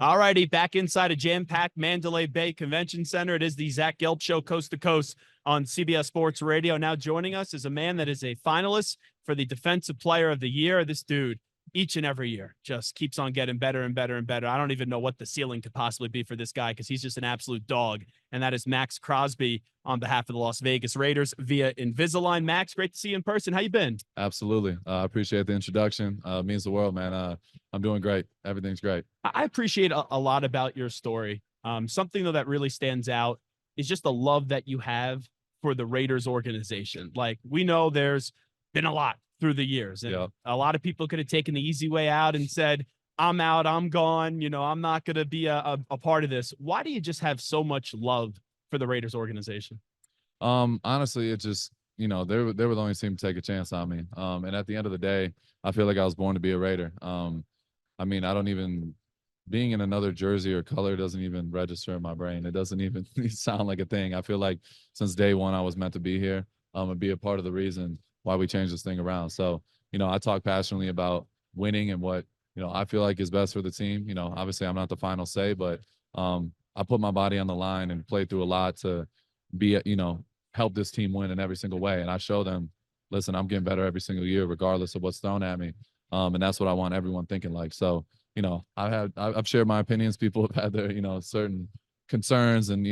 All righty, back inside a jam-packed Mandalay Bay Convention Center. It is the Zach Gelb Show, coast to coast on CBS Sports Radio. Now joining us is a man that is a finalist for the Defensive Player of the Year. This dude, each and every year, just keeps on getting better and better and better. I don't even know what the ceiling could possibly be for this guy because he's just an absolute dog, and that is Maxx Crosby on behalf of the Las Vegas Raiders via Invisalign. Max, great to see you in person. How you been? Absolutely. I appreciate the introduction. Means the world, man. I'm doing great. Everything's great. I appreciate a lot about your story. Something, though, that really stands out is just the love that you have for the Raiders organization. Like, we know there's been a lot through the years, and a lot of people could have taken the easy way out and said, I'm out, I'm gone, I'm not going to be a part of this. Why do you just have so much love for the Raiders organization? Honestly, it just, they were the only team to take a chance on me. And at the end of the day, I feel like I was born to be a Raider. Being in another jersey or color doesn't even register in my brain. It doesn't even sound like a thing. I feel like since day one, I was meant to be here and be a part of the reason why we changed this thing around. So, I talk passionately about winning and what, I feel like is best for the team. Obviously I'm not the final say, but I put my body on the line and played through a lot to be, help this team win in every single way. And I show them, listen, I'm getting better every single year, regardless of what's thrown at me. And that's what I want everyone thinking like. So, I've shared my opinions. People have had their, certain concerns and,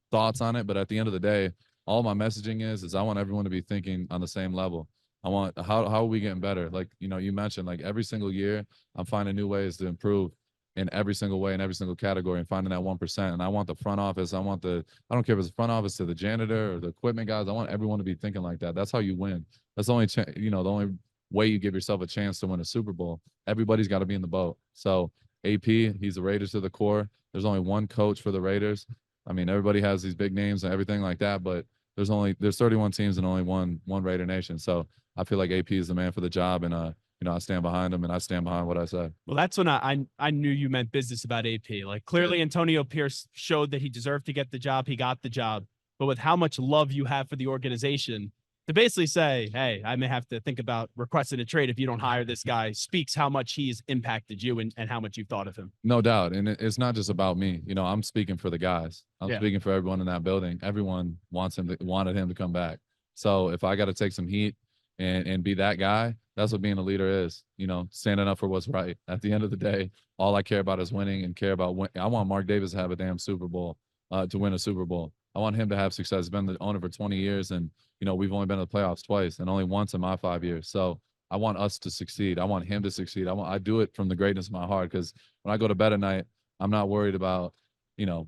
thoughts on it. But at the end of the day, all my messaging is I want everyone to be thinking on the same level. I want, how are we getting better? Like, you mentioned, like, every single year I'm finding new ways to improve in every single way, in every single category, and finding that 1%. And I want the front office. I don't care if it's the front office to the janitor or the equipment guys. I want everyone to be thinking like that. That's how you win. That's the only, the only way you give yourself a chance to win a Super Bowl. Everybody's got to be in the boat. So AP, he's the Raiders to the core. There's only one coach for the Raiders. I mean, everybody has these big names and everything like that, but there's 31 teams and only one Raider Nation. So I feel like AP is the man for the job, and I stand behind him and I stand behind what I said. Well, that's when I knew you meant business about AP. Like, clearly Antonio Pierce showed that he deserved to get the job. He got the job. But with how much love you have for the organization, to basically say, hey, I may have to think about requesting a trade if you don't hire this guy, speaks how much he's impacted you and how much you've thought of him. No doubt. And it's not just about me. I'm speaking for the guys. I'm speaking for everyone in that building. Everyone wanted him to come back. So if I got to take some heat and be that guy, that's what being a leader is, standing up for what's right. At the end of the day, all I care about is winning and care about I want Mark Davis to have a damn Super Bowl, to win a Super Bowl. I want him to have success. He's been the owner for 20 years, and, we've only been to the playoffs twice and only once in my 5 years. So I want us to succeed. I want him to succeed. I do it from the greatness of my heart, because when I go to bed at night, I'm not worried about,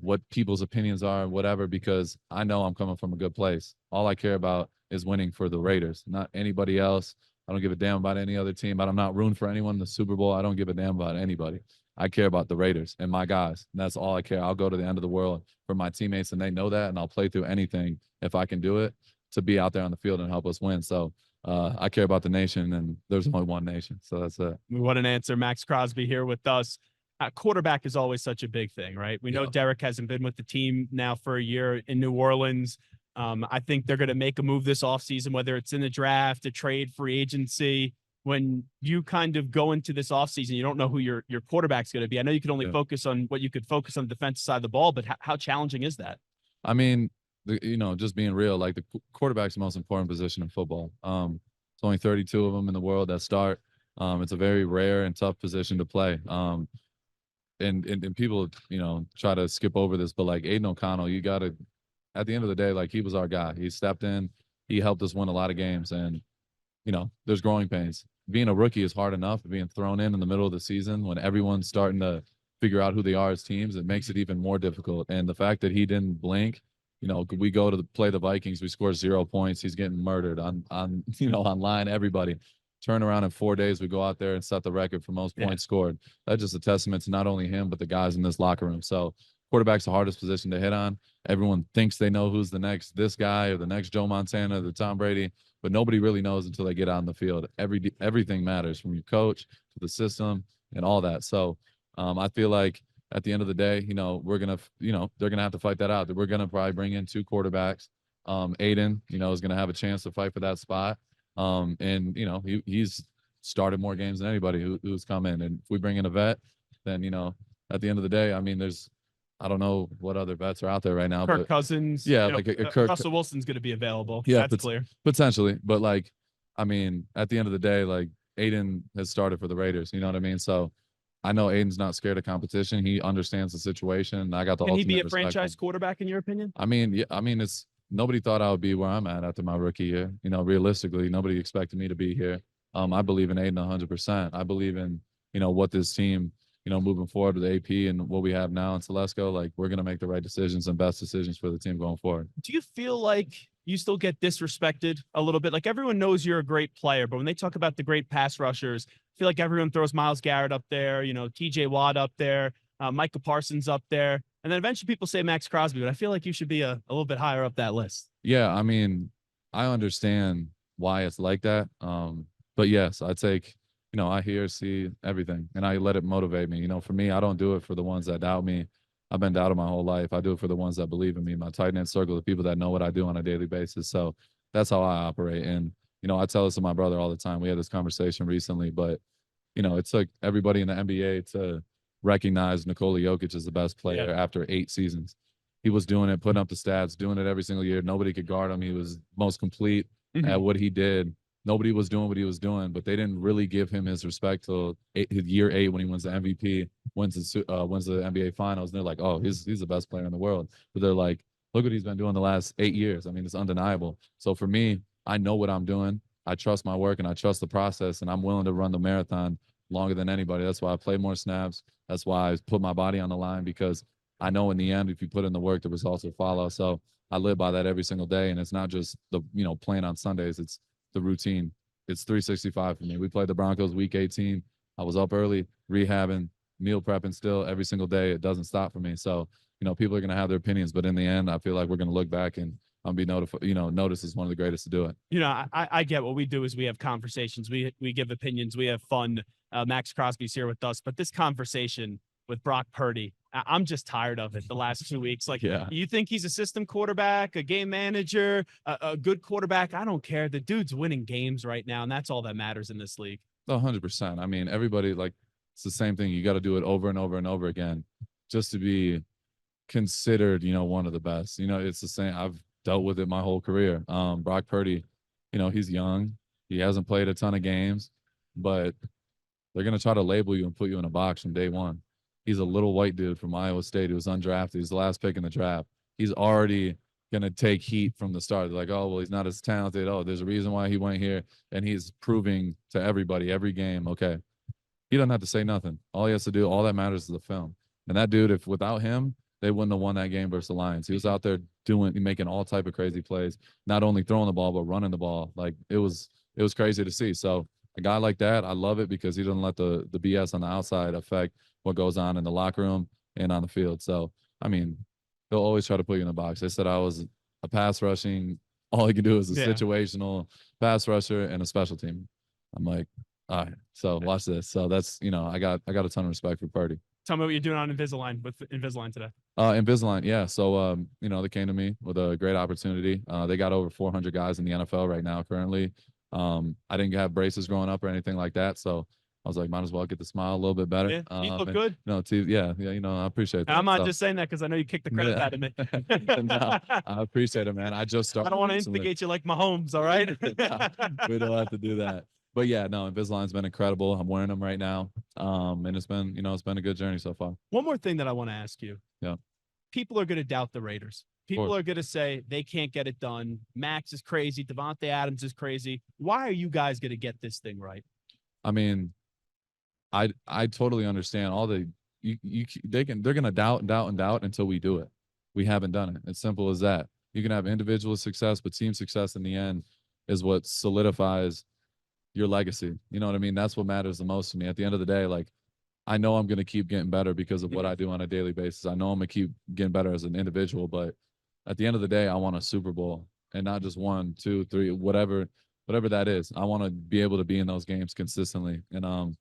what people's opinions are, whatever, because I know I'm coming from a good place. All I care about is winning for the Raiders, not anybody else. I don't give a damn about any other team. I'm not rooting for anyone in the Super Bowl. I don't give a damn about anybody. I care about the Raiders and my guys, and that's all I care. I'll go to the end of the world for my teammates, and they know that, and I'll play through anything if I can do it to be out there on the field and help us win. So I care about the nation, and there's only one nation. So that's it. What an answer. Maxx Crosby here with us. Quarterback is always such a big thing, right? We know Derek hasn't been with the team now for a year in New Orleans. I think they're going to make a move this offseason, whether it's in the draft, a trade, free agency. When you kind of go into this offseason, you don't know who your quarterback's going to be. I know you can only focus on what you could focus on the defensive side of the ball, but how challenging is that? I mean, just being real, like, the quarterback's the most important position in football. It's only 32 of them in the world that start. It's a very rare and tough position to play. And people, try to skip over this, but, like, Aiden O'Connell, you got to, at the end of the day, like, he was our guy. He stepped in, he helped us win a lot of games, and, there's growing pains. Being a rookie is hard enough. Being thrown in the middle of the season when everyone's starting to figure out who they are as teams, it makes it even more difficult. And the fact that he didn't blink, we go to play the Vikings, we score 0 points. He's getting murdered on online, everybody. Turn around in 4 days, we go out there and set the record for most points scored. That's just a testament to not only him, but the guys in this locker room. So quarterback's the hardest position to hit on. Everyone thinks they know who's the next this guy or the next Joe Montana or the Tom Brady, but nobody really knows until they get out on the field. Everything matters, from your coach to the system and all that. So I feel like at the end of the day, we're going to, they're going to have to fight that out. We're going to probably bring in 2 quarterbacks. Aiden, is going to have a chance to fight for that spot. And, he's started more games than anybody who's come in. And if we bring in a vet, then, at the end of the day, I mean, I don't know what other vets are out there right now, Kirk but Cousins. yeah, You know, like a Kirk, Russell Wilson's going to be available. yeah, That's clear. potentially. But like, I mean, at the end of the day, like Aiden has started for the Raiders. You know what I mean? So I know Aiden's not scared of competition. He understands the situation. I got the Can he be ultimate a respect for franchise him. quarterback in your opinion? I mean, yeah, I mean, it's nobody thought I would be where I'm at after my rookie year. You know, realistically, nobody expected me to be here. I believe in Aiden 100%. I believe in, you know, what this team, you know, moving forward with AP and what we have now in Telesco, like we're going to make the right decisions and best decisions for the team going forward. Do you feel like you still get disrespected a little bit? Like everyone knows you're a great player, but when they talk about the great pass rushers, I feel like everyone throws Myles Garrett up there, you know, TJ Watt up there, Micah Parsons up there. And then eventually people say Maxx Crosby, but I feel like you should be a little bit higher up that list. Yeah, I mean, I understand why it's like that. But yes, I take, you know, I hear, see everything, and I let it motivate me. You know, for me, I don't do it for the ones that doubt me. I've been doubted my whole life. I do it for the ones that believe in me, my tight knit circle of people that know what I do on a daily basis. So that's how I operate. And, you know, I tell this to my brother all the time. We had this conversation recently, but, you know, it took everybody in the NBA to recognize Nikola Jokic as the best player after 8 seasons. He was doing it, putting up the stats, doing it every single year. Nobody could guard him. He was most complete at what he did. Nobody was doing what he was doing, but they didn't really give him his respect till year 8 when he wins the MVP, wins the NBA Finals. And they're like, oh, he's the best player in the world. But they're like, look what he's been doing the last 8 years. I mean, it's undeniable. So for me, I know what I'm doing. I trust my work and I trust the process, and I'm willing to run the marathon longer than anybody. That's why I play more snaps. That's why I put my body on the line, because I know in the end, if you put in the work, the results will follow. So I live by that every single day. And it's not just the, you know, playing on Sundays. It's the routine. It's 365 for me. We played the Broncos week 18. I was up early, rehabbing, meal prepping still every single day. It doesn't stop for me. So, you know, people are going to have their opinions, but in the end, I feel like we're going to look back and I'll be notified, you know, noticed as one of the greatest to do it. You know, I get what we do is we have conversations, we give opinions, we have fun. Maxx Crosby's here with us, but this conversation with Brock Purdy, I'm just tired of it the last 2 weeks. Like, you think he's a system quarterback, a game manager, a good quarterback? I don't care. The dude's winning games right now, and that's all that matters in this league. 100%. I mean, everybody, like, it's the same thing. You got to do it over and over and over again just to be considered, you know, one of the best. You know, it's the same. I've dealt with it my whole career. Brock Purdy, you know, he's young. He hasn't played a ton of games, but they're going to try to label you and put you in a box from day one. He's a little white dude from Iowa State who was undrafted. He's the last pick in the draft. He's already going to take heat from the start. They're like, oh, well, he's not as talented. Oh, there's a reason why he went here. And he's proving to everybody every game, okay, he doesn't have to say nothing. All he has to do, all that matters is the film. And that dude, if without him, they wouldn't have won that game versus the Lions. He was out there making all type of crazy plays, not only throwing the ball, but running the ball. Like, it was crazy to see. So a guy like that, I love it because he doesn't let the BS on the outside affect what goes on in the locker room and on the field. So, I mean, they'll always try to put you in the box. They said I was a pass rushing. All he can do is a situational pass rusher and a special team. I'm like, all right, so watch this. So that's, you know, I got a ton of respect for Purdy. Tell me what you're doing on Invisalign with Invisalign today. Invisalign, yeah. So, you know, they came to me with a great opportunity. They got over 400 guys in the NFL right now currently. I didn't have braces growing up or anything like that, so I was like, might as well get the smile a little bit better. Yeah, you look good. You know, you know, I appreciate that. I'm not just saying that because I know you kicked the crap out of me. No, I appreciate it, man. I just started. I don't want to instigate you like Mahomes, all right? No, we don't have to do that. But yeah, no, Invisalign's been incredible. I'm wearing them right now. And it's been, you know, it's been a good journey so far. One more thing that I want to ask you. Yeah. People are going to doubt the Raiders. People are going to say they can't get it done. Max is crazy. Devontae Adams is crazy. Why are you guys going to get this thing right? I mean, I totally understand all the they're going to doubt until we do it. We haven't done it. It's simple as that. You can have individual success, but team success in the end is what solidifies your legacy. You know what I mean? That's what matters the most to me. At the end of the day, like, I know I'm going to keep getting better because of what I do on a daily basis. I know I'm going to keep getting better as an individual, but at the end of the day, I want a Super Bowl, and not just 1, 2, 3, whatever that is. I want to be able to be in those games consistently. And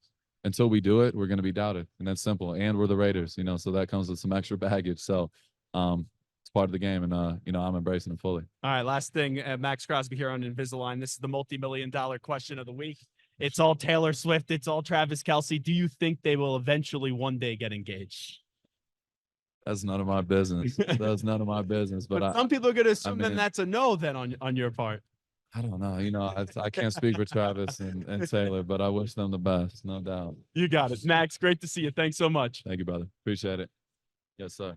until we do it, we're going to be doubted, and that's simple. And we're the Raiders, you know, so that comes with some extra baggage. So, it's part of the game, and you know, I'm embracing it fully. All right, last thing, Maxx Crosby here on Invisalign. This is the multi-million-dollar question of the week. It's all Taylor Swift. It's all Travis Kelce. Do you think they will eventually one day get engaged? That's none of my business. That's none of my business. But some people are going to assume then mean- that's a no then on your part. I don't know. I can't speak for Travis and Taylor, but I wish them the best, no doubt. You got it. Max, great to see you. Thanks so much. Thank you, brother. Appreciate it. Yes, sir.